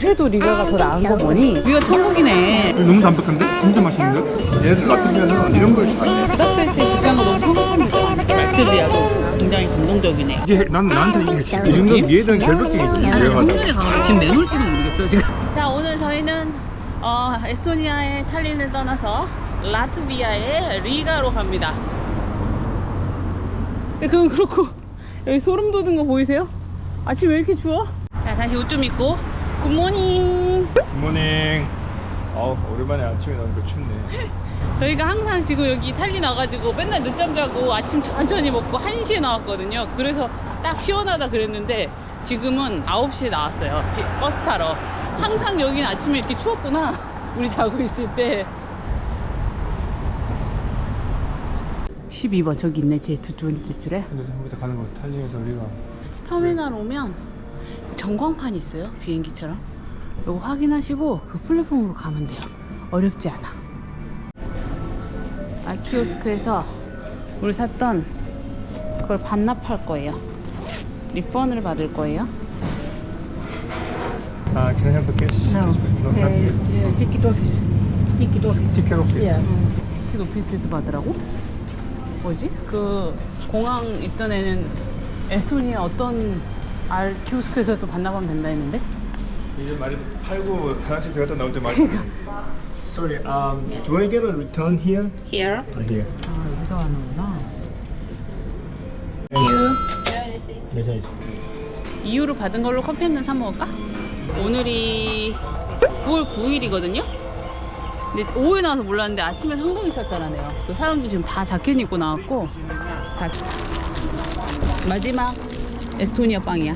그래도 리가가 더 나은 거 보니 리가 천국이네. 너무 담백한데? 진짜 맛있는데? 얘들 라트비아는 이런 걸 잘해. 부다페스트 직장 거 너무 성공합니다. 라트비아도 굉장히 감동적이네. 이게 나한테 이게 핵심. 이 정도면 얘들은 결벽증이지. 굉장히 강하다. 지금 내놓을지도 모르겠어요 지금. 자, 오늘 저희는 에스토니아의 탈린을 떠나서 라트비아의 리가로 갑니다. 근데 그건 그렇고 여기 소름 돋은 거 보이세요? 아침에 왜 이렇게 추워? 자, 다시 옷 좀 입고 굿모닝. 굿모닝. 오랜만에 아침에 나오니까 춥네. 저희가 항상 지금 여기 탈린 와가지고 맨날 늦잠 자고 아침 천천히 먹고 1시에 나왔거든요. 그래서 딱 시원하다 그랬는데 지금은 9시에 나왔어요. 버스 타러. 항상 여기는 아침에 이렇게 추웠구나. 우리 자고 있을 때. 12번 저기 있네. 제 두 줄에. 근데 전부터 가는 거 탈린에서 우리가 터미널 오면 전광판 있어요. 비행기처럼. 이거 확인하시고 그 플랫폼으로 가면 돼요. 어렵지 않아. 키오스크에서 우리 샀던 그걸 반납할 거예요. 리펀을 받을 거예요. Can I have the cash? No, ticket office. Ticket office. Ticket office. Yeah. 티켓 오피스에서 받으라고? 뭐지? 그 공항 있던 에스토니아 어떤 키오스크에서 또 반납하면 된다 했는데? 이제 말이 팔고 하나씩 들어갔다 나올 때 말이. Sorry, do I get a return here? Here? Here. 여기서 하는구나. 네, 이유로 받은 걸로 커피 한 잔 사 먹을까? 오늘이 9월 9일이거든요? 근데 오후에 나와서 몰랐는데 아침에 상당히 쌀쌀하네요. 그 사람들 지금 다 자켓 입고 나왔고 다 마지막 에스토니아 빵이야.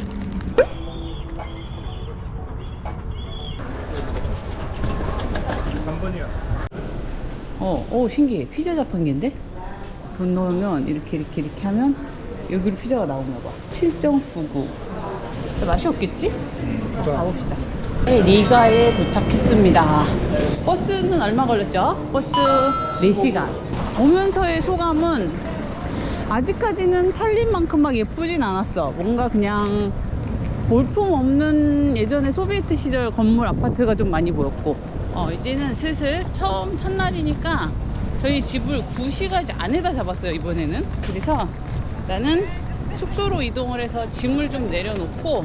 신기해. 피자 자판기인데? 돈 넣으면 이렇게 하면 여기로 피자가 나오나 봐. 7.99. 맛이 없겠지? 가봅시다. 리가에 도착했습니다. 버스는 얼마 걸렸죠? 버스 4시간. 오면서의 소감은 아직까지는 탈린만큼 막 예쁘진 않았어. 뭔가 그냥 볼품 없는 예전에 소비에트 시절 건물 아파트가 좀 많이 보였고, 이제는 슬슬 첫날이니까 저희 집을 구시가지 안에다 잡았어요, 이번에는. 그래서 나는 숙소로 이동을 해서 짐을 좀 내려놓고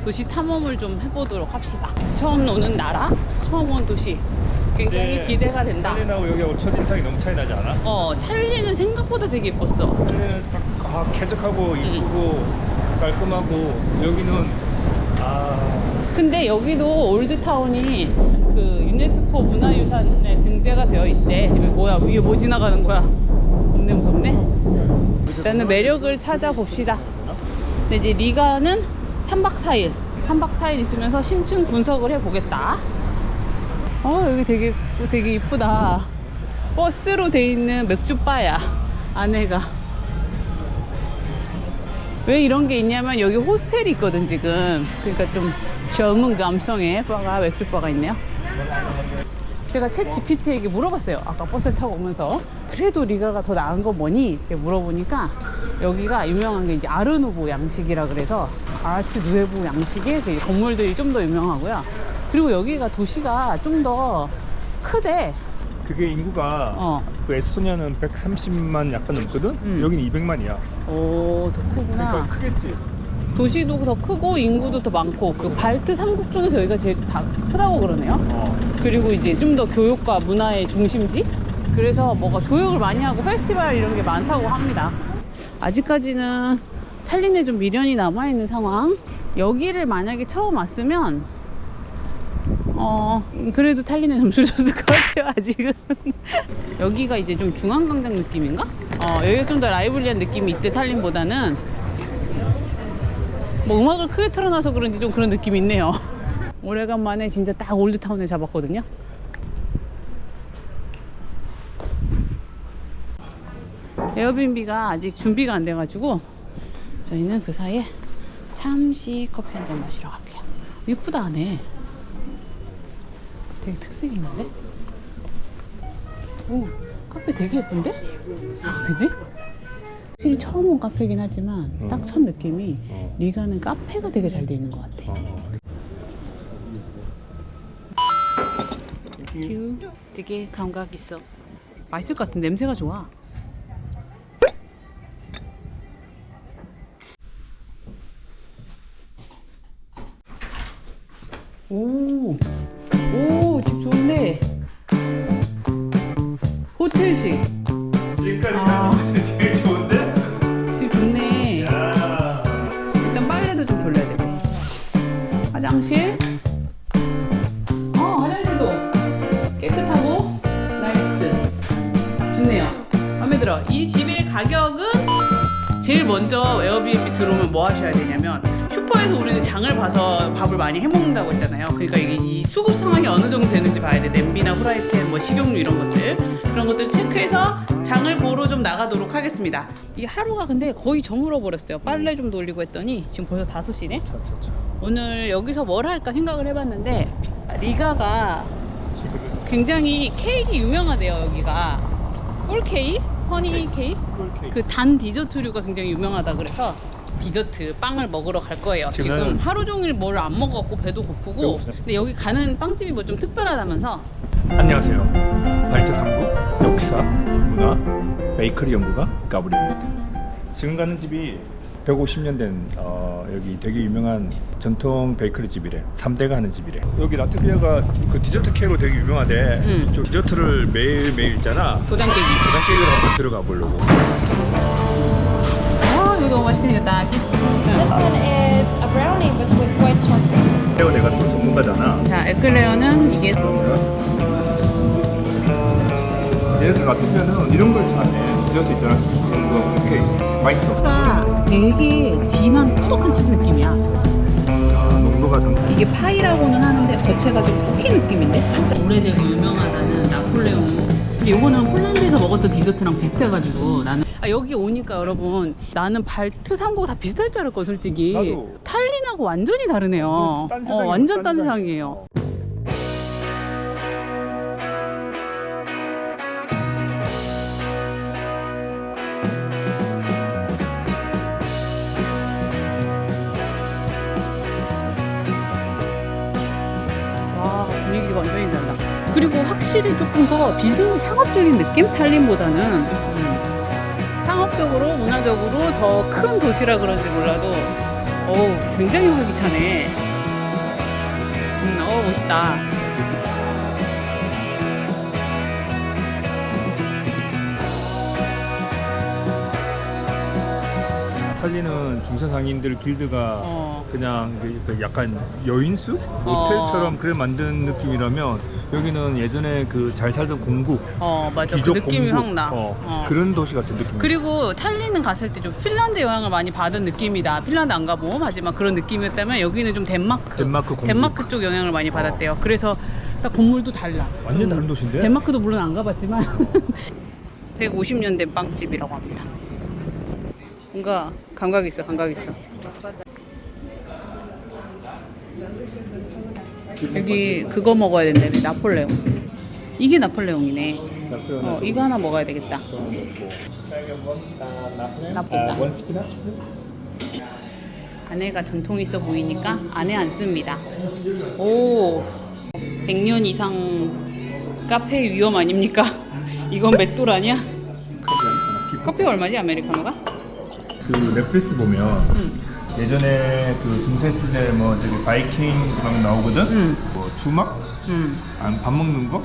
도시 탐험을 좀 해보도록 합시다. 처음 오는 나라, 처음 온 도시. 굉장히 기대가 된다. 탈린하고 여기하고 첫인상이 너무 차이 나지 않아? 탈린은 생각보다 되게 예뻤어. 탈린은 딱 쾌적하고 이쁘고 깔끔하고, 여기는 근데 여기도 올드타운이 그 유네스코 문화유산에 등재가 되어 있대. 뭐야, 위에 뭐 지나가는 거야? 겁내 무섭네. 일단은 매력을 찾아봅시다. 근데 이제 리가는 3박 4일 있으면서 심층 분석을 해보겠다. 여기 되게 이쁘다. 버스로 돼 있는 맥주바야, 안에가. 왜 이런 게 있냐면 여기 호스텔이 있거든 지금. 그러니까 좀 젊은 감성의 바가, 맥주바가 있네요. 제가 챗 GPT에게 물어봤어요. 아까 버스를 타고 오면서 그래도 리가가 더 나은 거 뭐니? 이렇게 물어보니까 여기가 유명한 게 이제 아르누보 양식이라 그래서 아르트 누에보 양식의 그 건물들이 좀 더 유명하고요. 그리고 여기가 도시가 좀 더 크대. 그게 인구가 그 에스토니아는 130만 약간 넘거든? 여기는 200만이야. 오, 더 크구나. 그러니까 크겠지. 도시도 더 크고 인구도 더 많고, 그 발트 3국 중에서 여기가 제일 다 크다고 그러네요. 그리고 이제 좀 더 교육과 문화의 중심지? 그래서 뭐가 교육을 많이 하고 페스티벌 이런 게 많다고 합니다. 아직까지는 탈린에 좀 미련이 남아있는 상황. 여기를 만약에 처음 왔으면 그래도 탈린에 점수를 줬을 것 같아요. 아직은. 여기가 이제 좀 중앙광장 느낌인가? 여기가 좀 더 라이블리한 느낌이 있대, 탈린보다는. 뭐 음악을 크게 틀어놔서 그런지 좀 그런 느낌이 있네요. 오래간만에 진짜 딱 올드타운을 잡았거든요. 에어비앤비가 아직 준비가 안 돼가지고 저희는 그 사이에 잠시 커피 한 잔 마시러 갈게요. 이쁘다 안에. 되게 특색이 있는데? 오, 카페 되게 예쁜데? 그지? 확실히 처음 온 카페긴 하지만 딱 첫 느낌이 리가는 카페가 되게 잘 돼 있는 것 같아. 땡큐. 되게 감각 있어. 맛있을 것 같은 냄새가 좋아. 오, 오, 집 좋네. 호텔식. 지금까지 아. 가는 데 제일 좋은데? 집 좋네. 야. 일단 빨래도 좀 돌려야 되네. 화장실. 화장실도 깨끗하고 나이스. 좋네요. 마음에 들어. 이 집의 가격은 제일 먼저 에어비앤비 들어오면 뭐 하셔야 되냐면 슈퍼에서 우리는 장을 봐서 밥을 많이 해먹는다고 했잖아요. 그러니까 이게 이 수급 상황이 어느 정도 되는지 봐야 돼. 냄비나 후라이팬, 뭐 식용유 이런 것들, 그런 것들 체크해서 장을 보러 좀 나가도록 하겠습니다. 이 하루가 근데 거의 저물어 버렸어요. 빨래 좀 돌리고 했더니 지금 벌써 5시네. 오늘 여기서 뭘 할까 생각을 해봤는데 리가가 굉장히 케이크 유명하대요. 여기가 꿀 케이크, 허니 케이크, 그 단 디저트류가 굉장히 유명하다 그래서 디저트 빵을 먹으러 갈 거예요. 지금 하루 종일 뭘 안 먹어갖고 배도 고프고. 근데 여기 가는 빵집이 뭐 좀 특별하다면서. 안녕하세요. 발트 3국 역사, 문화, 베이커리 연구가 까불입니다. 지금 가는 집이 150년 된 여기 되게 유명한 전통 베이커리 집이래. 3대가 하는 집이래. 여기 라트비아가 그 디저트 케이크로 되게 유명하대. 저 디저트를 매일 있잖아. 도장 깨기. 도장 케이크를 한번 들어가 보려고. 이거 너무 맛있게 생겼다. This one is a brownie but with white chocolate. 케이크 내가 또 전문가잖아. 자, 에클레어는 이게 얘네들 라트비아는 이런 걸 잘해. 디저트 있잖아. 그거 케이크 맛있어. 되게 진한 꾸덕한 치즈 느낌이야. 농도가 좀 이게 파이라고는 하는데 겉에가 좀 쿠키 느낌인데? 진짜 오래되고 유명하다는 나폴레옹. 근데 요거는 폴란드에서 먹었던 디저트랑 비슷해가지고 나는 여기 오니까 여러분 나는 발트 3국 다 비슷할 줄 알았고 솔직히 나도. 탈린하고 완전히 다르네요. 딴 세상이에요, 완전 딴 딴 세상이에요. 와, 분위기가 완전히 달라. 그리고 확실히 조금 더 비즈니스 상업적인 느낌? 탈린보다는 상업적으로 문화적으로 더 큰 도시라 그런지 몰라도 굉장히 활기차네. 멋있다. 탈리는 중소상인들 길드가 그냥 그 약간 여인수? 모텔처럼 그래 만든 느낌이라면 여기는 예전에 그 잘 살던 공국 맞아. 그 귀족 느낌이 공국, 확 나. 그런 도시 같은 느낌. 그리고 탈리는 갔을 때 좀 핀란드 영향을 많이 받은 느낌이다. 핀란드 안 가봄 하지만 그런 느낌이었다면 여기는 좀 덴마크 공국. 쪽 영향을 많이 받았대요. 그래서 딱 건물도 달라. 완전 다른 도시인데? 덴마크도 물론 안 가봤지만 150년 된 빵집이라고 합니다. 뭔가 감각 있어. 여기 그거 먹어야 된다며. 나폴레옹. 이게 나폴레옹이네. 이거 하나 먹어야 되겠다. 나쁘다. 안에가 전통 있어 보이니까 안에 안 씁니다. 오, 100년 이상 카페 위험 아닙니까? 이건 맷돌 아니야? 커피가 얼마지 아메리카노가? 그 넷플릭스 보면 예전에 그 중세시대 뭐 저기 바이킹 막 나오거든. 뭐 주막, 밥 먹는 거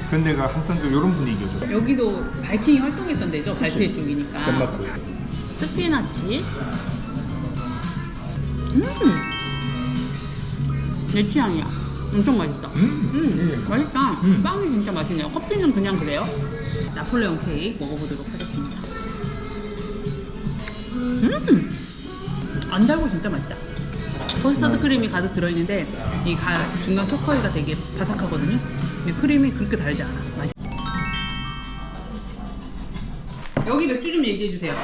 그런 데가 항상 좀 이런 분위기였어. 여기도 바이킹이 활동했던 데죠. 발트해 쪽이니까. 덴마크. 스피나치. 내 취향이야. 엄청 맛있어. 맛있다. 빵이 진짜 맛있네요. 커피는 그냥 그래요. 나폴레옹 케이크 먹어보도록 하겠습니다. 안 달고 진짜 맛있다. 커스터드 크림이 가득 들어있는데 이 중간 초코이가 되게 바삭하거든요. 근데 크림이 그렇게 달지 않아. 맛있어. 여기 맥주 좀 얘기해 주세요.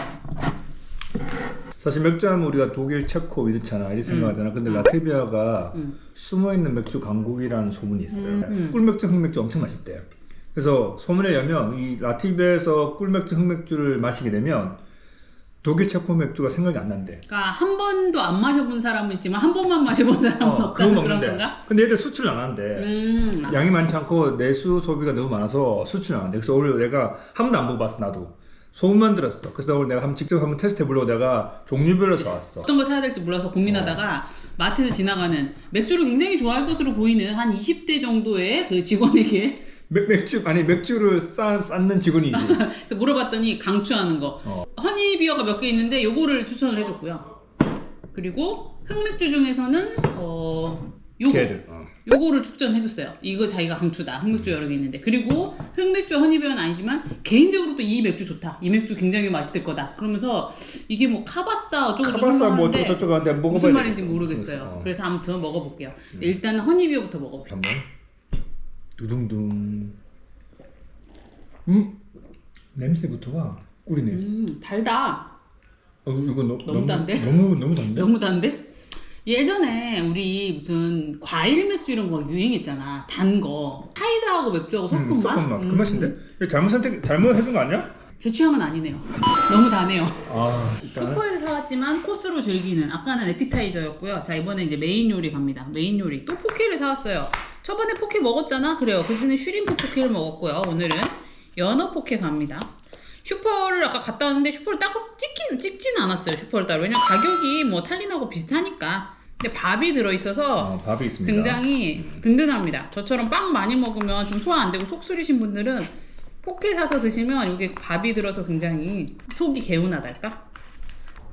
사실 맥주하면 우리가 독일, 체코 이렇잖아. 이렇게 생각하잖아. 근데 라트비아가 숨어있는 맥주 강국이라는 소문이 있어요. 꿀맥주, 흑맥주 엄청 맛있대요. 그래서 소문에 의하면 이 라트비아에서 꿀맥주, 흑맥주를 마시게 되면 독일 체코 맥주가 생각이 안 난대. 그러니까 한 번도 안 마셔본 사람은 있지만 한 번만 마셔본 사람은 없다는 그건 그런 먹는데. 건가? 근데 얘들 수출 안 하는데. 양이 많지 않고 내수 소비가 너무 많아서 수출 안 하는데. 그래서 오늘 내가 한 번도 안 먹어봤어 나도. 소문만 들었어. 그래서 오늘 내가 직접 한번 테스트 해보려고 내가 종류별로 사왔어. 어떤 거 사야 될지 몰라서 고민하다가 마트에서 지나가는 맥주를 굉장히 좋아할 것으로 보이는 한 20대 정도의 그 직원에게 맥주를 쌓는 직원이지. 그래서 물어봤더니 강추하는 거. 허니비어가 몇 개 있는데 요거를 추천을 해줬고요. 그리고 흑맥주 중에서는 걔들. 요거를 추천해줬어요. 이거 자기가 강추다. 흑맥주 여러 개 있는데. 그리고 흑맥주 허니비어는 아니지만 개인적으로 또 이 맥주 좋다. 이 맥주 굉장히 맛있을 거다. 그러면서 이게 뭐 카바사 어쩌고 카바사 뭐 어쩌고 저쩌고 하는데 먹어봐야 무슨 말인지 되겠어. 모르겠어요. 그래서 아무튼 먹어볼게요. 일단 허니비어부터 먹어볼게요. 한번 두둥둥. 냄새부터가 꿀이네. 달다. 이거 너무 단데? 너무 단데? 너무 단데? 예전에 우리 무슨 과일 맥주 이런 거 유행했잖아. 단 거. 사이다하고 맥주하고 섞은 맛? 섞은 맛. 그 맛인데? 이거 잘못 해준 거 아니야? 제 취향은 아니네요. 너무 다네요. 일단 슈퍼에서 사왔지만 코스로 즐기는 아까는 에피타이저였고요. 자 이번에 이제 메인 요리 갑니다. 메인 요리 또 포케를 사왔어요. 저번에 포케 먹었잖아. 그래요. 그전에 슈림프 포케를 먹었고요. 오늘은 연어 포케 갑니다. 슈퍼를 아까 갔다 왔는데 슈퍼를 따로 찍지는 않았어요. 슈퍼를 따로. 왜냐면 가격이 뭐 탈린하고 비슷하니까. 근데 밥이 들어있어서 밥이 있습니다. 굉장히 든든합니다. 저처럼 빵 많이 먹으면 좀 소화 안 되고 속 쓰리신 분들은 포케 사서 드시면 이게 밥이 들어서 굉장히 속이 개운하달까?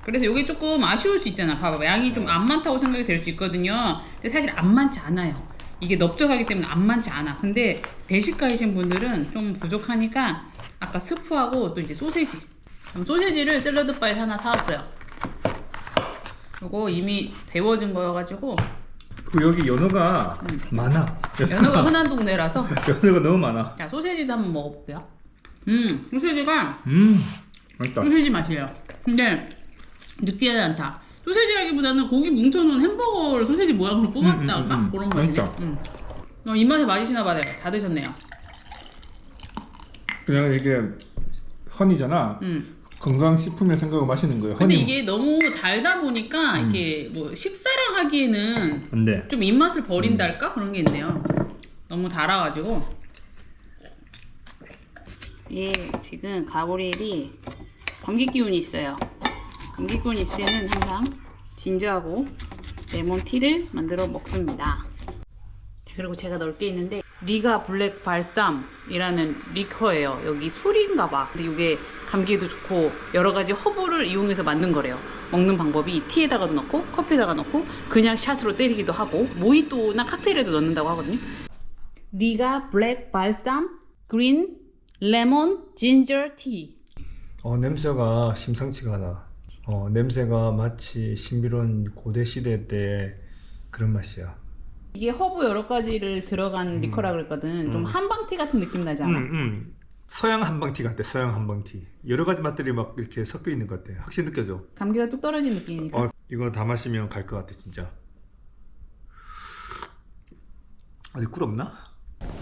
그래서 이게 조금 아쉬울 수 있잖아. 봐봐. 양이 좀 안 많다고 생각이 될 수 있거든요. 근데 사실 안 많지 않아요. 이게 넓적하기 때문에 안 많지 않아. 근데 대식가이신 분들은 좀 부족하니까 아까 스프하고 또 이제 소세지. 그럼 소세지를 샐러드 바에 하나 사왔어요. 이거 이미 데워진 거여가지고 그리고 여기 연어가 많아. 연어가 흔한 동네라서 연어가 너무 많아. 자 소세지도 한번 먹어볼게요. 소세지가 맛있다. 소세지 맛이에요. 근데 느끼하지 않다. 소세지라기보다는 고기 뭉쳐놓은 햄버거를 소세지 모양으로 뽑았다 할까? 그런 맛이네. 입맛에 맞으시나 봐요. 다 드셨네요. 그냥 이게 허니잖아. 건강식품이라 생각하고 마시는 거예요. 근데 허니. 이게 너무 달다 보니까 이게 뭐 식사랑 하기에는 안 돼. 좀 입맛을 버린달까? 그런 게 있네요. 너무 달아가지고. 예, 지금 가브리엘이 감기 기운이 있어요. 감기 기운이 있을 때는 항상 진저하고 레몬티를 만들어 먹습니다. 그리고 제가 넣을 게 있는데 리가 블랙 발삼이라는 리커예요. 여기 술인가 봐. 근데 이게 감기에도 좋고 여러 가지 허브를 이용해서 만든 거래요. 먹는 방법이 티에다가도 넣고 커피에다가 넣고 그냥 샷으로 때리기도 하고 모히또나 칵테일에도 넣는다고 하거든요. 리가 블랙 발삼 그린 레몬 진저 티. 냄새가 심상치가 않아. 냄새가 마치 신비로운 고대 시대 때 그런 맛이야. 이게 허브 여러 가지를 들어간 리커라 그랬거든. 좀 한방티 같은 느낌 나지 않아? 서양 한방티 같아. 서양 한방티. 여러 가지 맛들이 막 이렇게 섞여 있는 것 같아. 확실히 느껴져. 감기가 뚝 떨어진 느낌이니까. 이거 다 마시면 갈 것 같아 진짜. 어디 꿀 없나?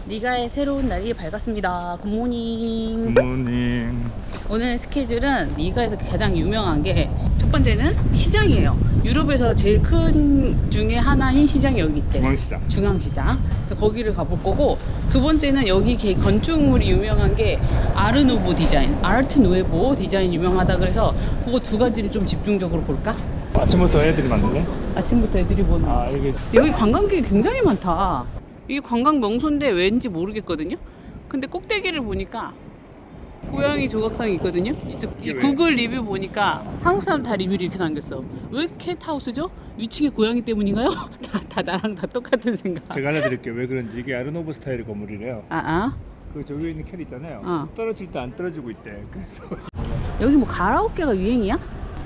리가의 새로운 날이 밝았습니다. 굿모닝. 굿모닝. 오늘 스케줄은 리가에서 가장 유명한 게 첫 번째는 시장이에요. 유럽에서 제일 큰 중에 하나인 시장이 여기 있대. 중앙시장. 중앙시장. 그래서 거기를 가볼 거고, 두 번째는 여기 건축물이 유명한 게 아르누보 디자인, 아르트 누에보 디자인 유명하다 그래서 그거 두 가지를 좀 집중적으로 볼까? 아침부터 애들이 많네. 아침부터 애들이 보는. 이게 여기 관광객이 굉장히 많다. 이게 관광 명소인데 왠지 모르겠거든요. 근데 꼭대기를 보니까 고양이 조각상이 있거든요. 이 구글 리뷰 보니까 한국 사람 다 리뷰를 이렇게 남겼어. 왜 캣하우스죠? 위층에 고양이 때문인가요? 다 나랑 다 똑같은 생각. 제가 알려드릴게요. 왜 그런지. 이게 아르노브 스타일 건물이래요. 그 저기 있는 캔 있잖아요. 떨어질 때 안 떨어지고 있대. 그래서 여기 뭐 가라오케가 유행이야?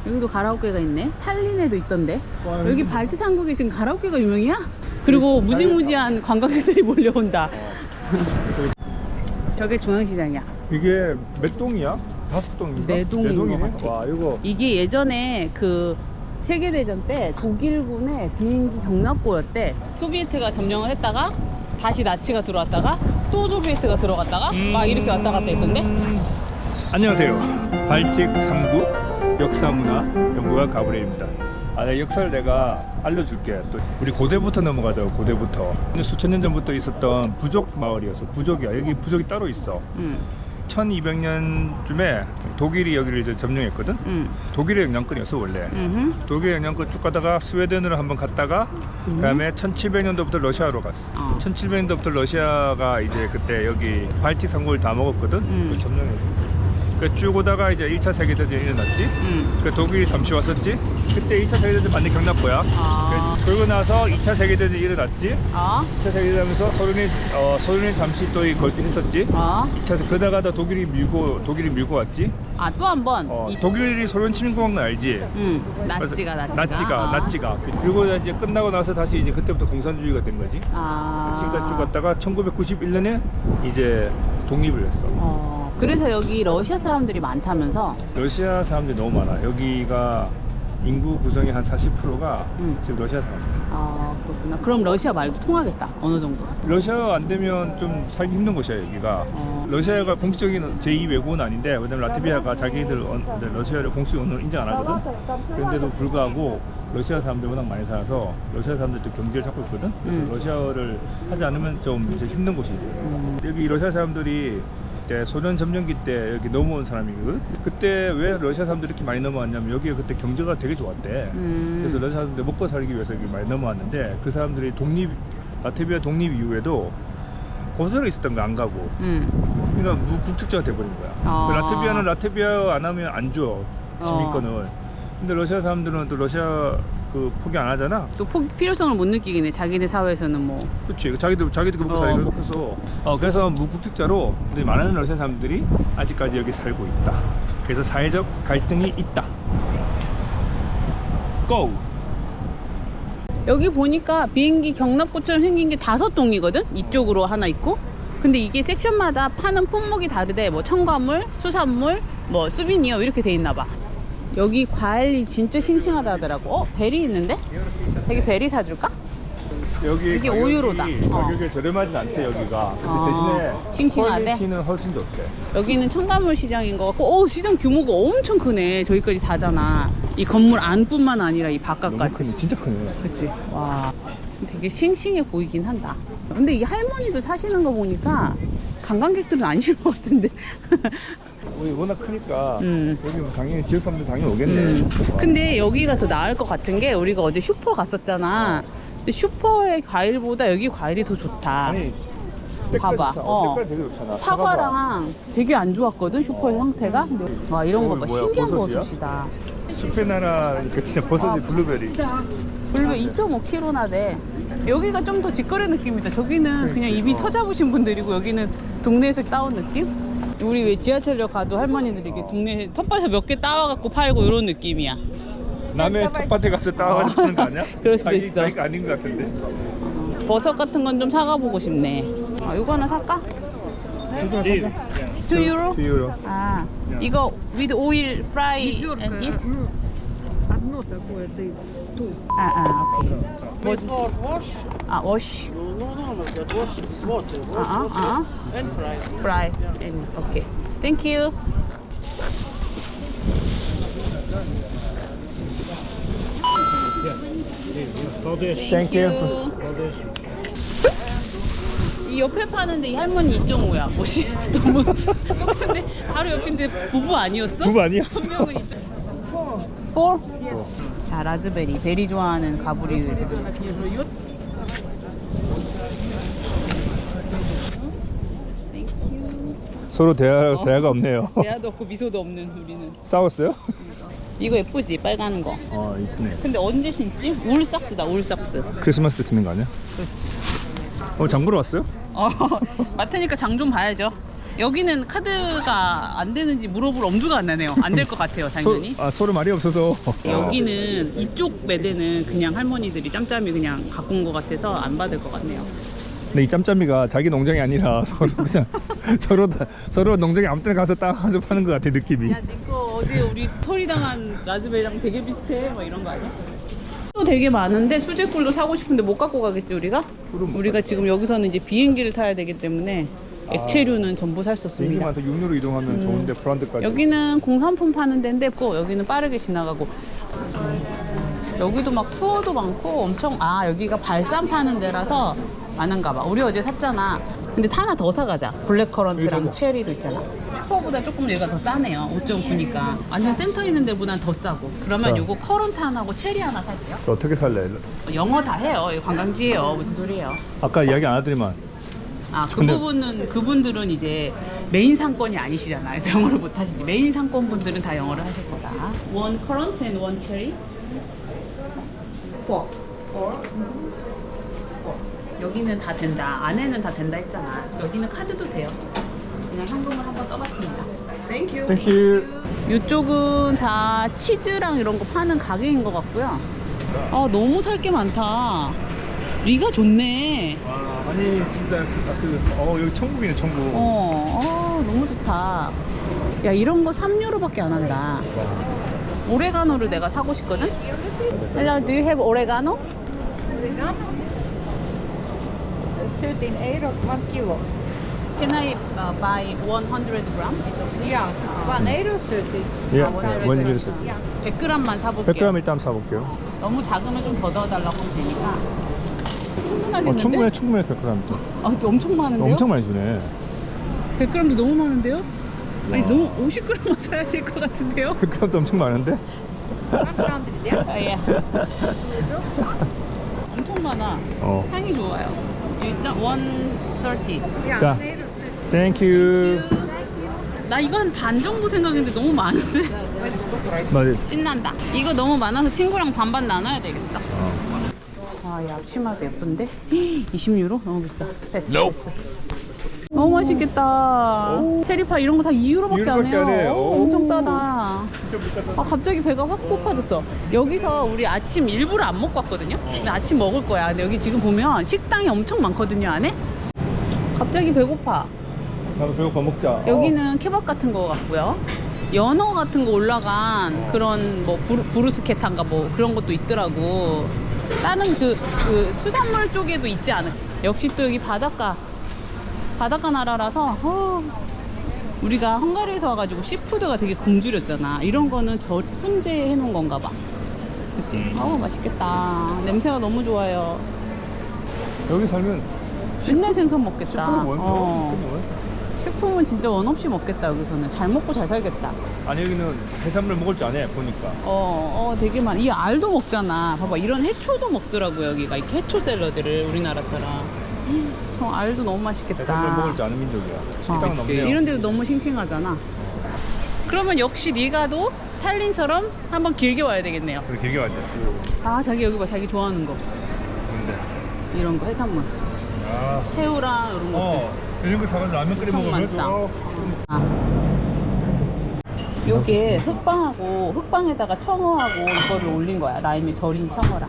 여기도 가라오케가 있네. 탈린에도 있던데. 여기 발트 삼국에 지금 가라오케가 유명이야? 그리고 무지무지한 관광객들이 몰려온다. 저게 중앙시장이야. 이게 몇 동이야? 5동인가? 네 동인 것 4동이네? 같아. 와 이거 이게 예전에 그 세계대전 때 독일군의 비행기 경납고였대. 소비에트가 점령을 했다가 다시 나치가 들어왔다가 또 소비에트가 들어갔다가 막 이렇게 왔다 갔다 했던데. 안녕하세요. 발틱 3국 역사 문화 연구가 가브리엘입니다. 역사를 내가 알려줄게. 또 우리 고대부터 넘어가자고. 고대부터 수천 년 전부터 있었던 부족 마을이어서 부족이야. 여기 부족이 따로 있어. 1200년쯤에 독일이 여기를 이제 점령했거든. 독일의 영향권이었어 원래. 독일의 영향권 쭉 가다가 스웨덴으로 한번 갔다가 그다음에 1700년도부터 러시아로 갔어. 1700년도부터 러시아가 이제 그때 여기 발틱 상국을 다 먹었거든. 그 점령해서. 쭉 오다가 이제 1차 세계대전이 일어났지. 그 독일이 잠시 왔었지. 그때 2차 세계대전 완전 경났고야. 그러고 나서 2차 세계대전이 일어났지. 2차 세계대전에서 소련이 잠시 또 걸기했었지. 2차 그러다가 독일이 밀고 왔지. 또 한 번. 독일이 소련 침공한 거 알지? 나치가. 그리고 이제 끝나고 나서 다시 이제 그때부터 공산주의가 된 거지. 지금까지 쭉 갔다가 1991년에 이제 독립을 했어. 그래서 여기 러시아 사람들이 많다면서? 러시아 사람들이 너무 많아. 여기가 인구 구성의 한 40%가 지금 러시아 사람들. 그렇구나. 그럼 러시아 말고 통하겠다. 어느 정도? 러시아 안 되면 좀 살기 힘든 곳이야 여기가. 러시아가 공식적인 제2 외국어는 아닌데, 왜냐면 라트비아가 자기들 러시아를 공식 언어로 인정 안 하거든. 그런데도 불구하고 러시아 사람들 워낙 많이 살아서 러시아 사람들도 경제를 찾고 있거든. 그래서 러시아어를 하지 않으면 좀 이제 힘든 곳이지. 여기 러시아 사람들이 소련 점령기 때 여기 넘어온 사람이거든. 그때 왜 러시아 사람들이 이렇게 많이 넘어왔냐면 여기가 그때 경제가 되게 좋았대. 그래서 러시아 사람들 먹고 살기 위해서 여기 많이 넘어왔는데, 그 사람들이 라트비아 독립 이후에도 고설에 있었던 거 안 가고, 그러니까 무국적자가 돼버린 거야. 라트비아는 라트비아 안 하면 안 줘, 시민권을. 근데 러시아 사람들은 또 러시아 포기 안 하잖아. 또 필요성을 못 느끼긴 해. 자기네 사회에서는 뭐. 그렇지. 자기들 먹고 살기 먹혀서. 그래서 무국적자로 많은 러시아 사람들이 아직까지 여기 살고 있다. 그래서 사회적 갈등이 있다. 고! 여기 보니까 비행기 경납고처럼 생긴 게 5동이거든? 이쪽으로 하나 있고. 근데 이게 섹션마다 파는 품목이 다르대. 뭐 첨가물, 수산물, 뭐 수비니어 이렇게 돼 있나 봐. 여기 과일이 진짜 싱싱하다 하더라고. 베리 있는데? 자기 베리 사줄까? 여기 이게 5유로다. 가격이 저렴하진 않대 여기가. 근데 대신에 싱싱하대? 퀄리티는 훨씬 좋대. 여기는 첨가물 시장인 것 같고, 시장 규모가 엄청 크네. 저기까지 다잖아. 이 건물 안뿐만 아니라 이 너무 바깥까지. 크네. 진짜 크네. 그치? 와, 되게 싱싱해 보이긴 한다. 근데 이 할머니들 사시는 거 보니까 관광객들은 아니실 것 같은데. 우리 워낙 크니까 여기 뭐 당연히 지역 사람들 당연히 오겠네. 근데 여기가 더 나을 것 같은 게, 우리가 어제 슈퍼 갔었잖아. 근데 슈퍼의 과일보다 여기 과일이 더 좋다. 아니, 봐봐. 색깔 되게 좋잖아. 사과랑 되게 안 좋았거든, 슈퍼의 상태가. 근데 와, 이런 거 봐. 뭐야, 신기한 버섯이야? 버섯이다. 숲의 나라니까 진짜 버섯이 블루베리. 블루베리 2.5kg나 돼. 여기가 좀 더 직거래 느낌이다. 저기는 그냥 입이 터잡으신 분들이고, 여기는 동네에서 따온 느낌? 우리 왜 지하철역 가도 할머니들이 이렇게 동네에 텃밭에 몇 개 따와갖고 팔고 이런 느낌이야. 남의 텃밭에 가서 따와가지고 하는 거 아니야? 그럴 수도 있어. 자기가 아닌 것 같은데. 버섯 같은 건 좀 사가보고 싶네. 이거 하나 살까? 2 유로? 2 유로. 이거 with oil fry and eat? Одно такое, ты тут. 오케이. For wash? wash. No, that wash is water. And fry. Fry and okay. Thank you. Thank you. 이 옆에 파는데 이 할머니 2.5야. 뭐지? 너무 근데 바로 옆인데 부부 아니었어? 부부 아니었어. 한 명은 2.5. 4? 자, 라즈베리. 베리 좋아하는 가브리. 서로 대화가 없네요. 대화도 없고 미소도 없는 우리는. 싸웠어요? 이거 예쁘지? 빨간 거. 이쁘네. 근데 언제 신지? 울삭스다, 울삭스. 크리스마스 때 쓰는 거 아니야? 그렇지. 장 보러 왔어요? 마트니까 장 좀 봐야죠. 여기는 카드가 안 되는지 물어볼 엄두가 안 나네요. 안 될 것 같아요, 당연히. 서로 말이 없어서. 여기는 이쪽 매대는 그냥 할머니들이 짬짬이 그냥 갖고 온 것 같아서 안 받을 것 같네요. 근데 이 짬짬이가 자기 농장이 아니라 서로 그냥 서로 농장에 아무 때나 가서 따가지고 파는 것 같아 느낌이. 야, 니꺼 어제 우리 털이 당한 라즈베리랑 되게 비슷해. 뭐 이런 거 아니야? 또 되게 많은데 수제꿀도 사고 싶은데 못 갖고 가겠지 우리가? 우리가 지금 여기서는 이제 비행기를 타야 되기 때문에 액체류는 전부 살 수 없습니다. 비행기만 더 육로로 이동하면 좋은데 브란드까지. 여기는 공산품 파는 데인데 여기는 빠르게 지나가고 여기도 막 투어도 많고 엄청 여기가 발산 파는 데라서 많은가 봐. 우리 어제 샀잖아. 근데 하나 더 사가자. 블랙커런트랑 사자. 체리도 있잖아. 슈퍼보다 조금 얘가 더 싸네요. 5.9니까 완전 센터 있는 데보단 더 싸고. 그러면 자. 요거 커런트 하나하고 체리 하나 살게요. 어떻게 살래? 영어 다 해요. 여기 관광지예요. 무슨 소리예요? 아까 이야기 안 하더니만. 근데- 그분들은 이제 메인 상권이 아니시잖아요. 그래서 영어를 못 하시지. 메인 상권 분들은 다 영어를 하실 거다. One currant and one cherry. Four. 여기는 다 된다. 안에는 다 된다 했잖아. 여기는 카드도 돼요. 그냥 현금을 한번 써봤습니다. Thank you. 땡큐. 이쪽은 다 치즈랑 이런 거 파는 가게인 것 같고요. 너무 살 게 많다. 리가 좋네. 와, 아니 진짜 여기 천국이네 천국. 너무 좋다. 야, 이런 거 3유로밖에 안 한다. 오레가노를 내가 사고 싶거든? Hello, do you have oregano? 13 euro 1 kilo. Can I buy 100 gram? It's okay. Ja, 1 euro 30. 예, 원유를 원유를 써요. 써. 100g만 사볼게요. 100g 일단 사볼게요. 너무 작으면 좀 더 넣어달라고 하면 되니까. 충분하겠는데? 충분해 100g도. 엄청 많은데요? 엄청 많이 주네. 100g도 너무 많은데요? 아니, 너무 50g만 사야 될 것 같은데요? 100g도 엄청 많은데? 예. 엄청 많아. 향이 좋아요. 130. 자, 땡큐. 나 이거 한 반 정도 생각했는데 너무 많은데? 맞아. 신난다. 이거 너무 많아서 친구랑 반반 나눠야 되겠어. 이 앞치마도 예쁜데? 20유로? 너무 비싸. 됐어. 너무 맛있겠다. 체리파 이런 거 다 2유로밖에 안 2유로밖에 안 해요. 해요. 엄청 싸다. 진짜 비싸다. 갑자기 배가 확 고파졌어. 여기서 우리 아침 일부러 안 먹고 왔거든요. 근데 아침 먹을 거야. 근데 여기 지금 보면 식당이 엄청 많거든요, 안에. 갑자기 배고파. 나도 배고파 먹자. 여기는 케밥 같은 거 같고요. 연어 같은 거 올라간 그런 뭐 브루스케타인가 뭐 그런 것도 있더라고. 다른 그 수산물 쪽에도 있지 않을까. 역시 또 여기 바닷가 나라라서 우리가 헝가리에서 와가지고 시푸드가 되게 굶주렸잖아. 이런 거는 훈제해 놓은 건가 봐. 그치? 맛있겠다. 냄새가 너무 좋아요. 여기 살면 맨날 생선 먹겠다. 식품은 뭐야? 식품은 진짜 원 없이 먹겠다. 여기서는 잘 먹고 잘 살겠다. 아니 여기는 해산물 먹을 줄 아네 보니까. 되게 많아. 이 알도 먹잖아. 봐봐, 이런 해초도 먹더라고. 여기가 이렇게 해초 샐러드를 우리나라처럼. 저 알도 너무 맛있겠다. 해산물 먹을 줄 아는 민족이야. 식당은 없네요. 이런 데도 너무 싱싱하잖아. 그러면 역시 리가도 탈린처럼 한번 길게 와야 되겠네요. 그래 길게 와야 돼. 자기 여기 봐. 자기 좋아하는 거. 근데 이런 거 해산물. 새우랑 이런 것들. 이런 거 사면 라면 끓여 엄청 먹으면 많다. 요게 흑빵에다가 청어하고 이거를 올린 거야. 라임에 절인 청어랑.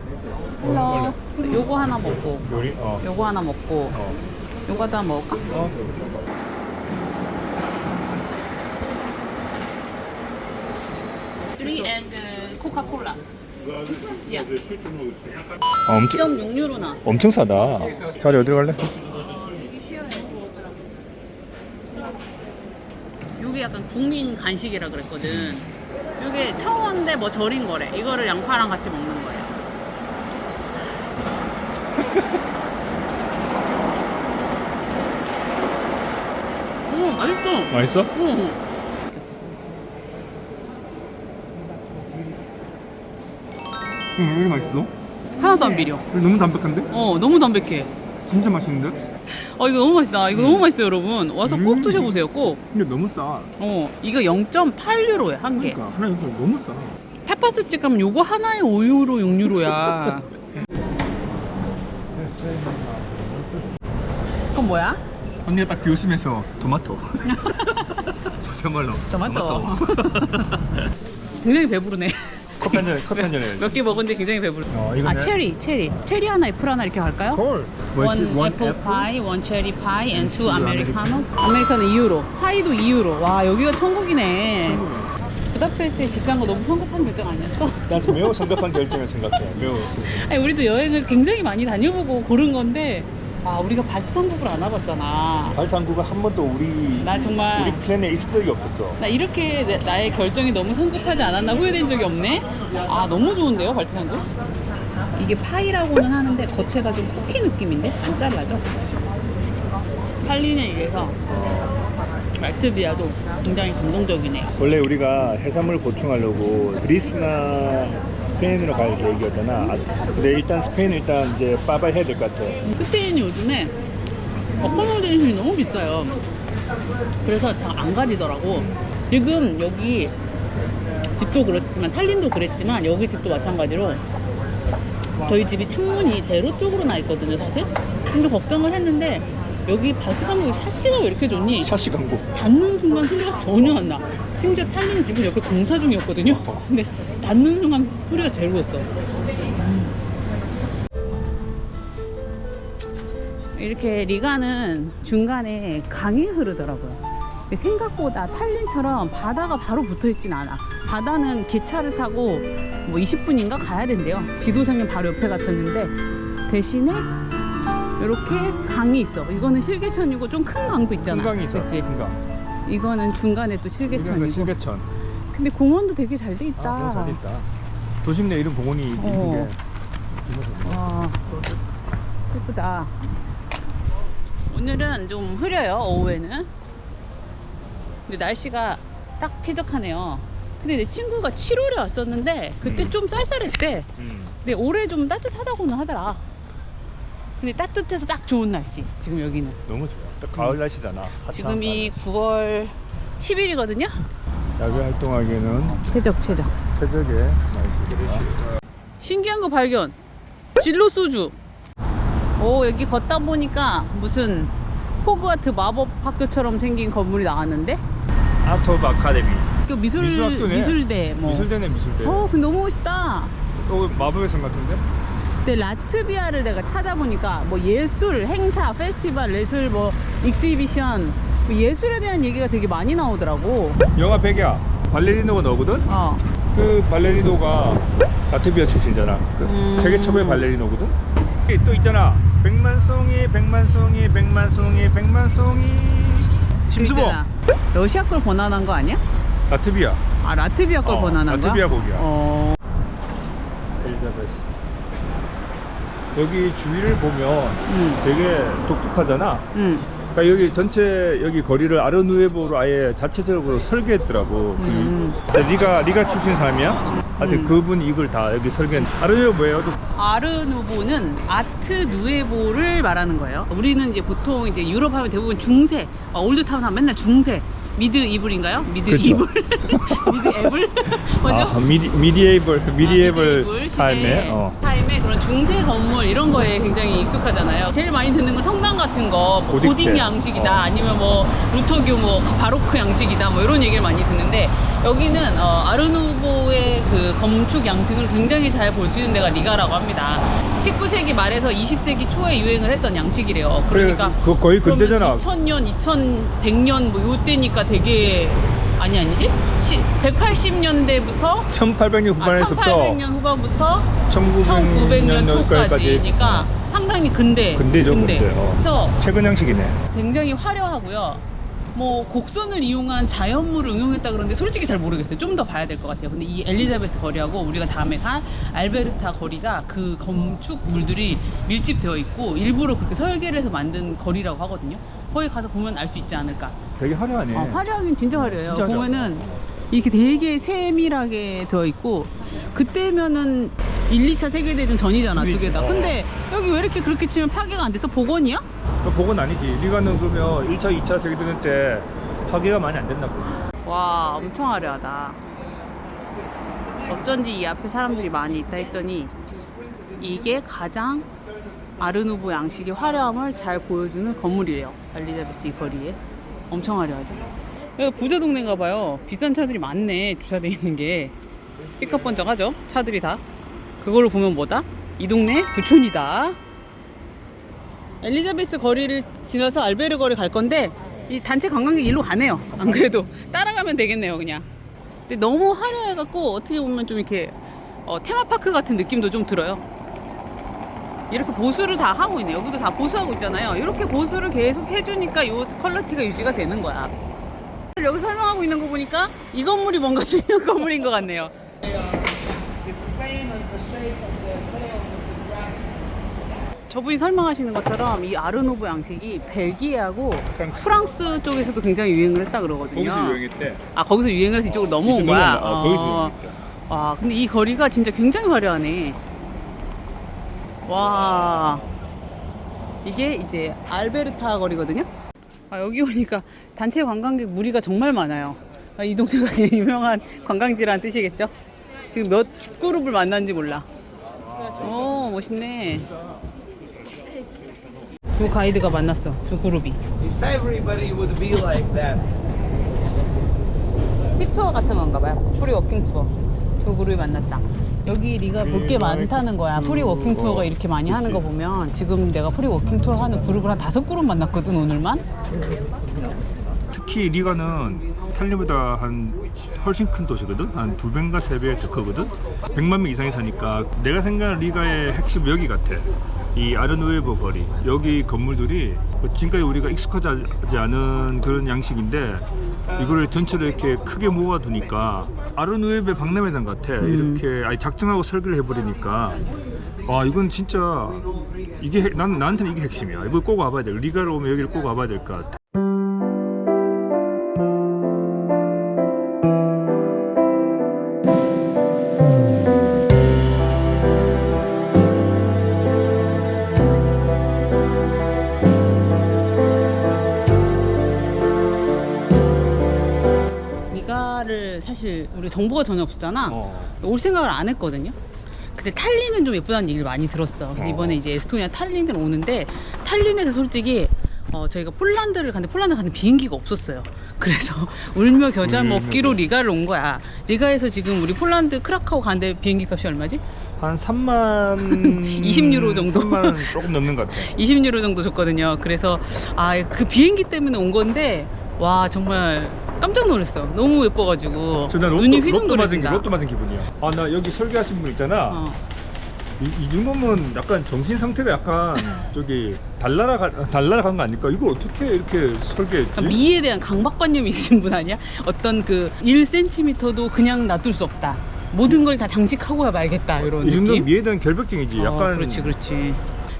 헬로. 요거 하나 먹고, 요리 요거 하나 먹고, 요거도 하나 먹을까? 3 and 코카콜라. 야. 엄청 1.6유로 나왔어. 엄청 싸다. 자리 어디로 갈래? 요게 약간 국민 간식이라 그랬거든. 요게 청어인데 뭐 절인 거래. 이거를 양파랑 같이 먹는 거예요. 맛있어. 맛있어? 왜 이렇게 맛있어? 하나도 안 비려. 너무 담백한데? 너무 담백해. 진짜 맛있는데? 이거 너무 맛있다. 이거 너무 맛있어요, 여러분. 와서 꼭 드셔보세요, 꼭. 근데 너무 싸. 이거 0.8유로야, 한 개. 그러니까 하나 이거 너무 싸. 타파스 집 가면 요거 하나에 5유로, 6유로야. 그건 뭐야? 언니가 딱 비웃으면서 토마토. 정말로. 토마토. 굉장히 배부르네. 커피 한 잔에. 몇 개 먹었는데 굉장히 배부르. 이거는- 체리 하나, 애플 하나 이렇게 갈까요? 콜. One apple pie, one cherry pie, and two americano. 아메리카노 2유로. 파이도 2유로. 와, 여기가 천국이네. 부다페스트에 집 간 거 너무 성급한 결정 아니었어? 난 매우 성급한 결정을 생각해. 매우. 아니, 우리도 여행을 굉장히 많이 다녀보고 고른 건데 아, 우리가 발산국을 안 와봤잖아. 발산구가 한 번도 우리 나 정말 우리 플랜에 있을 적이 없었어. 나 이렇게 나의 결정이 너무 성급하지 않았나 후회된 적이 없네. 아, 너무 좋은데요, 발산국? 이게 파이라고는 하는데 겉에가 좀 쿠키 느낌인데 안 잘라져. 탈린에 이래서 라트비아도 굉장히 감동적이네. 원래 우리가 해산물 보충하려고 그리스나 스페인으로 갈 계획이었잖아. 근데 일단 스페인 일단 이제 빠바이 해야 될 것 같아. 스페인이 요즘에 어코모데이션이 너무 비싸요. 그래서 잘 안 가지더라고. 지금 여기 집도 그렇지만 탈린도 그랬지만 여기 집도 마찬가지로 저희 집이 창문이 대로 쪽으로 나 있거든요, 사실. 근데 걱정을 했는데 여기 발트산국이 샤시가 왜 이렇게 좋니? 샤시 광고. 닿는 순간 소리가 전혀 안 나. 심지어 탈린 집은 옆에 공사 중이었거든요. 근데 닿는 순간 소리가 제로였어. 이렇게 리가는 중간에 강이 흐르더라고요. 근데 생각보다 탈린처럼 바다가 바로 붙어있진 않아. 바다는 기차를 타고 뭐 20분인가 가야 된대요. 지도상에 바로 옆에 같았는데 대신에 이렇게 강이 있어. 이거는 실개천이고 좀 큰 강도 있잖아. 큰 강이 있어. 그치? 큰 강. 이거는 중간에 또 실개천이고. 실개천. 근데 공원도 되게 잘 돼 있다. 아, 잘 있다. 도심 내 이런 공원이 있는 게. 와, 예쁘다. 오늘은 좀 흐려요, 오후에는. 근데 날씨가 딱 쾌적하네요. 근데 내 친구가 7월에 왔었는데 그때 좀 쌀쌀했대. 근데 올해 좀 따뜻하다고는 하더라. 근데 따뜻해서 딱 좋은 날씨, 지금 여기는. 너무 좋아. 딱 가을 날씨잖아. 지금이 9월 10일이거든요. 야외 활동하기에는 최적. 최적의 날씨입니다. 신기한 거 발견. 진로 소주. 오, 여기 걷다 보니까 무슨 호그와트 마법 학교처럼 생긴 건물이 나왔는데. 아트 오브 아카데미. 그 미술학교네. 미술대 뭐. 미술대네 미술대. 근데 너무 멋있다. 마법의 성 같은데? 근데 라트비아를 내가 찾아보니까 뭐 예술, 행사, 페스티벌, 예술, 뭐 익시비션, 뭐 예술에 대한 얘기가 되게 많이 나오더라고. 영화 백야 발레리노가 나오거든? 그 발레리노가 라트비아 출신이잖아. 그 세계 최고의 발레리노거든? 또 있잖아. 백만송이 심수봉. 있잖아. 러시아 걸 번안한 거 아니야? 라트비아. 아, 라트비아 걸 번안한 거야? 라트비아 곡이야. 엘리자베스. 여기 주위를 보면 되게 독특하잖아. 그러니까 여기 전체 여기 거리를 아르누에보로 아예 자체적으로 설계했더라고. 리가 출신 사람이야? 하여튼 그분 이걸 다 여기 설계한. 아르누에보 뭐예요? 아르누보는 아트 누에보를 말하는 거예요. 우리는 이제 보통 이제 유럽 하면 대부분 중세, 올드타운 하면 맨날 중세. 미드 이블인가요? 미드 그렇죠. 이블? 미드 애블? 뭐죠? 미디에이블 타임에 타임에 그런 중세 건물 이런 거에 굉장히 익숙하잖아요. 제일 많이 듣는 건 성당 같은 거, 뭐 고딕 양식이다, 아니면 뭐 루터교 뭐 바로크 양식이다, 뭐 이런 얘기를 많이 듣는데 여기는 아르누보의 그 건축 양식을 굉장히 잘 볼 수 있는 데가 리가라고 합니다. 19세기 말에서 20세기 초에 유행을 했던 양식이래요. 그러니까 그거 거의 근대잖아. 2000년, 2100년 뭐 요때니까 되게 아니지? 180년대부터 1800년 후반에서부터 1800년 후반부터 1900년 초까지니까 상당히 근대죠. 그래서 최근 양식이네. 굉장히 화려하고요. 뭐 곡선을 이용한 자연물을 응용했다 그러는데 솔직히 잘 모르겠어요. 좀 더 봐야 될 것 같아요. 근데 이 엘리자베스 거리하고 우리가 다음에 간 알베르타 거리가 그 건축물들이 밀집되어 있고 일부러 그렇게 설계를 해서 만든 거리라고 하거든요. 거기 가서 보면 알 수 있지 않을까. 되게 화려하네. 화려하긴 진짜 화려해요. 진짜 보면은 이렇게 되게 세밀하게 되어 있고 그때면은 1, 2차 세계대전 전이잖아, 두 개 다. 근데 여기 왜 이렇게 그렇게 치면 파괴가 안 돼서 복원이야? 복원 아니지. 리가는 그러면 1차, 2차 세계대전 때 파괴가 많이 안 됐나 보네. 와, 엄청 화려하다. 어쩐지 이 앞에 사람들이 많이 있다 했더니 이게 가장 아르누보 양식의 화려함을 잘 보여주는 건물이래요. 엘리자베스 이 거리에. 엄청 화려하죠. 여기 부자 동네인가 봐요. 비싼 차들이 많네, 주차돼 있는 게. 삐까뻔쩍하죠, 차들이 다. 그걸로 보면 뭐다? 이 동네 부촌이다. 엘리자베스 거리를 지나서 알베르 거리 갈 건데 이 단체 관광객 일로 가네요. 안 그래도 따라가면 되겠네요, 그냥. 근데 너무 화려해갖고 어떻게 보면 좀 이렇게 테마파크 같은 느낌도 좀 들어요. 이렇게 보수를 다 하고 있네. 여기도 다 보수하고 있잖아요. 이렇게 보수를 계속 해주니까 요 퀄리티가 유지가 되는 거야. 여기 설명하고 있는 거 보니까 이 건물이 뭔가 중요한 건물인 것 같네요. 저분이 설명하시는 것처럼 이 아르노브 양식이 벨기에하고 프랑스 쪽에서도 굉장히 유행을 했다 그러거든요. 거기서 유행했대. 아, 거기서 유행을 해서 이쪽으로 넘어온 거야? 거기서 유행했대. 와, 근데 이 거리가 진짜 굉장히 화려하네. 와, 이게 이제 알베르타 거리거든요. 아, 여기 오니까 단체 관광객 무리가 정말 많아요. 아, 이 동네가 유명한 관광지라는 뜻이겠죠? 지금 몇 그룹을 만났는지 몰라. 오, 멋있네. 두 가이드가 만났어. 두 그룹이. If everybody would be like that. 팁투어 같은 건가 봐요. 프리 워킹 투어. 두 그룹이 만났다. 여기 네가 볼 게 많다는 거야. 프리 워킹 투어가 이렇게 많이 하는 거 보면 지금 내가 프리 워킹 투어 하는 그룹을 한 5그룹 만났거든, 오늘만. 특히 리가는 탈린보다 한 훨씬 큰 도시거든. 한 2배인가 3배 더 크거든. 100만 명 이상이 사니까 내가 생각하는 리가의 핵심은 여기 같아. 이 아르누에보 거리, 여기 건물들이 지금까지 우리가 익숙하지 않은 그런 양식인데 이거를 전체를 이렇게 크게 모아두니까 아르누에베 박람회장 같아. 이렇게 아니 작정하고 설계를 해버리니까 와, 이건 진짜 이게 나한테는 이게 핵심이야. 이걸 꼭 와봐야 돼. 리가를 오면 여기를 꼭 와봐야 될 것 같아. 리가를 사실 우리 정보가 전혀 없었잖아. 올 생각을 안 했거든요. 근데 탈린은 좀 예쁘다는 얘기를 많이 들었어. 이번에 이제 에스토니아 탈린을 오는데 탈린에서 솔직히 저희가 폴란드를 갔는데 폴란드 가는 비행기가 없었어요. 그래서 울며 겨자 먹기로 리가를 온 거야. 리가에서 지금 우리 폴란드 크라카오 가는데 비행기 값이 얼마지? 한 3만 20유로 정도? 3만 조금 넘는 것 같아. 20유로 정도 줬거든요. 그래서 그 비행기 때문에 온 건데 와, 정말 깜짝 놀랐어. 너무 예뻐가지고 눈이 휘둥그레진다. 로또 맞은 기분이야. 아, 나 여기 설계하신 분 있잖아. 이 정도면 약간 정신 상태가 약간 저기 달나라 간 거 아닐까? 이걸 어떻게 이렇게 설계했지? 미에 대한 강박관념이 있으신 분 아니야? 어떤 그 1cm도 그냥 놔둘 수 없다. 모든 걸 다 장식하고야 말겠다, 이런 이 정도면 느낌? 미에 대한 결벽증이지. 약간 그렇지.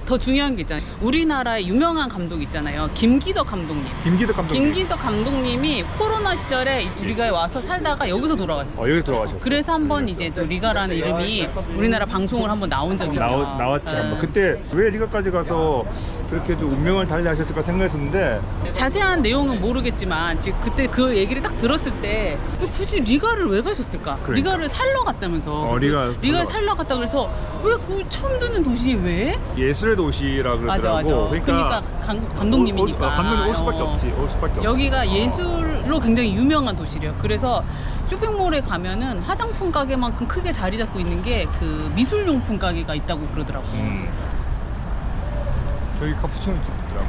더 중요한 게 있잖아요. 우리나라의 유명한 감독 있잖아요. 김기덕 감독님. 김기덕 감독님이 코로나 시절에 리가에 와서 살다가 여기서 돌아가셨어요. 여기 돌아가셨어. 그래서 한번 이제 또 리가라는 이름이 우리나라 방송을 한번 나온 적이 있죠. 나왔지. 네. 한번. 그때 왜 리가까지 가서 그렇게 좀 운명을 달리하셨을까 생각했었는데 자세한 내용은 모르겠지만 지금 그때 그 얘기를 딱 들었을 때 왜 굳이 리가를 왜 가셨을까? 그러니까. 리가를 살러 갔다면서. 리가를 살러 갔다 그래서 왜 그 처음 듣는 도시에 왜? 예술의 도시라 그러더라고. 맞아. 그러니까 감독님이니까. 감독님 올 수밖에 없지. 올 수밖에 없지. 여기가 예술로 굉장히 유명한 도시래요. 그래서 쇼핑몰에 가면은 화장품 가게만큼 크게 자리 잡고 있는 게 그 미술용품 가게가 있다고 그러더라고. 여기 카푸치노 집 있더라고.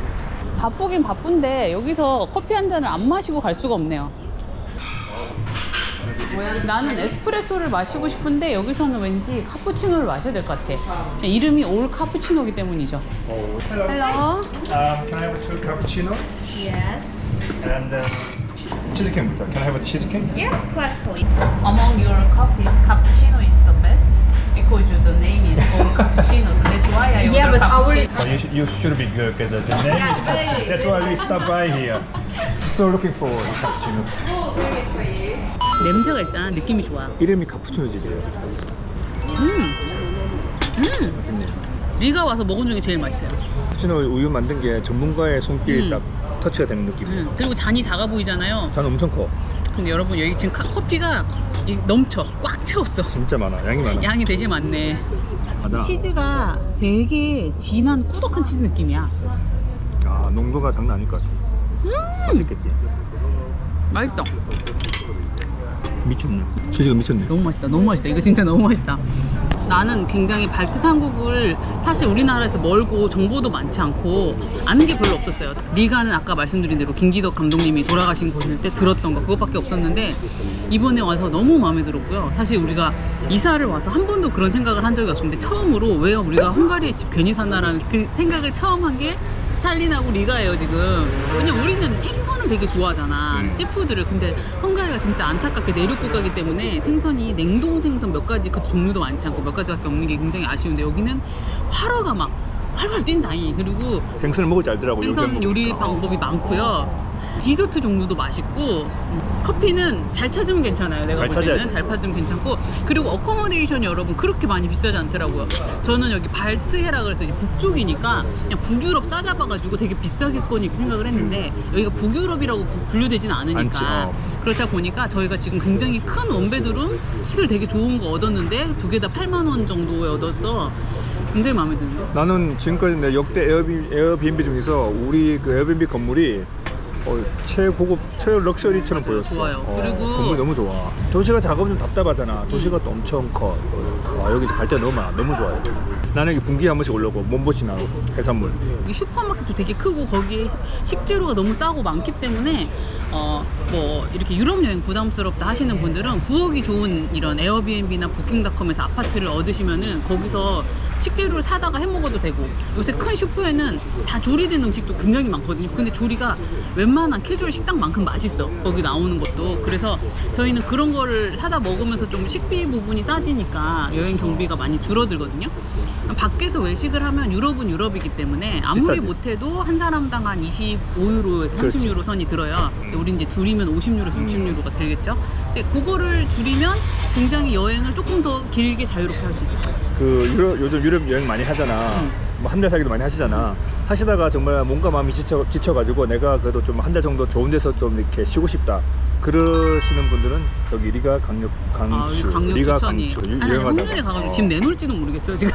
바쁘긴 바쁜데 여기서 커피 한 잔을 안 마시고 갈 수가 없네요. 나는 에스프레소를 마시고 싶은데 여기서는 왠지 카푸치노를 마셔야 될 것 같아. 이름이 올 카푸치노이기 때문이죠. Hello. Can I have two cappuccino? Yes. And cheesecake. Can I have a cheesecake? Yeah, classically. Among your coffees, cappuccino is the best because the name is all cappuccino, so that's why I Yeah, order but our- cappuccino. You should be good because the name Yeah, is they- that's why we stop by here. So looking for cappuccino. We'll bring it for you. 냄새가 일단 느낌이 좋아. 이름이 카푸치노 집이에요. 맛있네. 리가 와서 먹은 중에 제일 맛있어요. 카푸치노 우유 만든 게 전문가의 손길이 딱 터치가 되는 느낌이에요. 그리고 잔이 작아 보이잖아요. 잔 엄청 커. 근데 여러분 여기 지금 커피가 넘쳐. 꽉 채웠어. 진짜 많아. 양이 많아. 양이 되게 많네. 많아. 치즈가 되게 진한 꾸덕한 치즈 느낌이야. 아, 농도가 장난 아닐 것 같아. 맛있겠지. 맛있다. 미쳤네. 치즈가 미쳤네. 너무 맛있다. 너무 맛있다. 이거 진짜 너무 맛있다. 나는 굉장히 발트 삼국을 사실 우리나라에서 멀고 정보도 많지 않고 아는 게 별로 없었어요. 리가는 아까 말씀드린 대로 김기덕 감독님이 돌아가신 곳일 때 들었던 거 그것밖에 없었는데 이번에 와서 너무 마음에 들었고요. 사실 우리가 이사를 와서 한 번도 그런 생각을 한 적이 없었는데 처음으로 왜 우리가 헝가리에 집 괜히 샀나라는 그 생각을 처음 한 게 탈린하고 리가예요 지금. 왜냐면 우리는 생선을 되게 좋아하잖아, 씨푸드를. 근데 헝가리가 진짜 안타깝게 내륙 국가이기 때문에 생선이 냉동 생선 몇 가지 그 종류도 많지 않고 몇 가지밖에 없는 게 굉장히 아쉬운데 여기는 활어가 막 활활 뛴다니. 그리고 생선을 먹을 줄 알더라고. 생선 요리 방법이 많고요. 디저트 종류도 맛있고 커피는 잘 찾으면 괜찮아요. 내가 잘 볼 때는 찾아야지. 잘 찾으면 괜찮고 그리고 어코모데이션이 여러분 그렇게 많이 비싸지 않더라고요. 저는 여기 발트해라 그래서 이제 북쪽이니까 그냥 북유럽 싸잡아가지고 되게 비싸겠거니 생각을 했는데 여기가 북유럽이라고 분류되지는 않으니까 않지, 그렇다 보니까 저희가 지금 굉장히 큰 원베드룸 시설 되게 좋은 거 얻었는데 두 개 다 8만 원 정도에 얻어서 굉장히 마음에 드는데. 나는 지금까지 내 역대 에어비앤비 중에서 우리 그 에어비앤비 건물이 최고급, 최럭셔리처럼 보였어. 좋아요. 그리고 건물 너무 좋아. 도시가 작으면 좀 답답하잖아. 도시가 또 엄청 커. 여기 갈 때 너무 많아. 너무 좋아요. 나는 여기 분기에 한 번씩 올라오고 몸보신하고 해산물. 여기 슈퍼마켓도 되게 크고 거기에 식재료가 너무 싸고 많기 때문에 뭐 이렇게 유럽 여행 부담스럽다 하시는 분들은 구하기 좋은 이런 에어비앤비나 부킹닷컴에서 아파트를 얻으시면은 거기서 식재료를 사다가 해 먹어도 되고 요새 큰 슈퍼에는 다 조리된 음식도 굉장히 많거든요. 근데 조리가 웬만한 캐주얼 식당만큼 맛있어. 거기 나오는 것도. 그래서 저희는 그런 거를 사다 먹으면서 좀 식비 부분이 싸지니까 여행 경비가 많이 줄어들거든요. 밖에서 외식을 하면 유럽은 유럽이기 때문에 아무리 비싸지. 못해도 한 사람당 한 25유로에서 30유로 선이 들어요. 근데 우리 이제 둘이면 50유로, 60유로가 들겠죠. 근데 그거를 줄이면 굉장히 여행을 조금 더 길게 자유롭게 할 수 있어요. 요즘 유럽 여행 많이 하잖아. 뭐 한 달 살기도 많이 하시잖아. 하시다가 정말 몸과 마음이 지쳐가지고 내가 그래도 좀 한 달 정도 좋은 데서 좀 이렇게 쉬고 싶다. 그러시는 분들은 여기 리가 강력 여기 강력 리가 추천이에요. 강추 아니, 유명하다고. 헝가리에 가가지고 집 내놓을지도 모르겠어요 지금.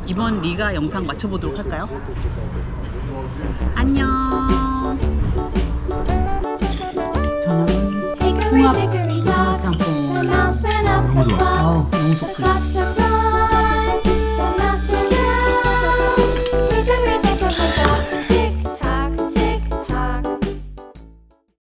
이번 리가 영상 맞춰보도록 할까요?